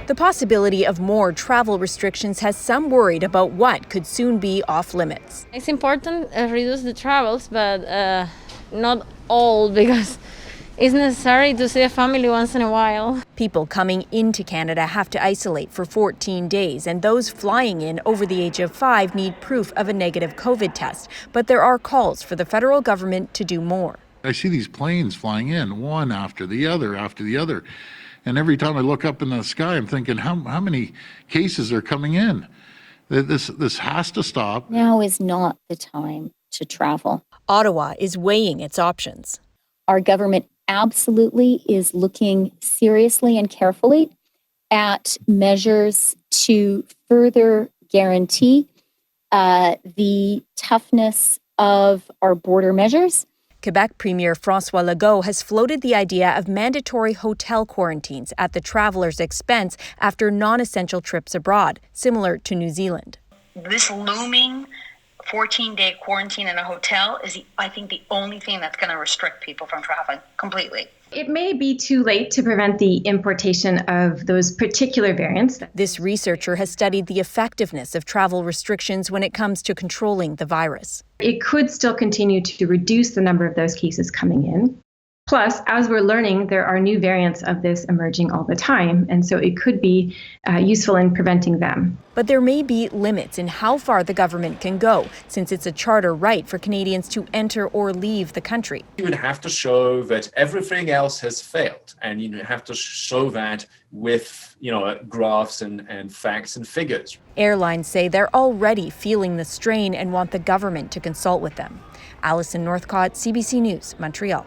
The possibility of more travel restrictions has some worried about what could soon be off limits. It's important to reduce the travels, but not all, because it's necessary to see a family once in a while. People coming into Canada have to isolate for 14 days, and those flying in over the age of 5 need proof of a negative COVID test. But there are calls for the federal government to do more. I see these planes flying in, one after the other, And every time I look up in the sky, I'm thinking, how many cases are coming in? This has to stop. Now is not the time to travel. Ottawa is weighing its options. Our government absolutely is looking seriously and carefully at measures to further guarantee the toughness of our border measures. Quebec Premier François Legault has floated the idea of mandatory hotel quarantines at the traveller's expense after non-essential trips abroad, similar to New Zealand. This looming 14-day quarantine in a hotel is, I think, the only thing that's going to restrict people from traveling completely. It may be too late to prevent the importation of those particular variants. This researcher has studied the effectiveness of travel restrictions when it comes to controlling the virus. It could still continue to reduce the number of those cases coming in. Plus, as we're learning, there are new variants of this emerging all the time, and so it could be useful in preventing them. But there may be limits in how far the government can go, since it's a charter right for Canadians to enter or leave the country. You would have to show that everything else has failed, and you have to show that with, graphs and facts and figures. Airlines say they're already feeling the strain and want the government to consult with them. Alison Northcott, CBC News, Montreal.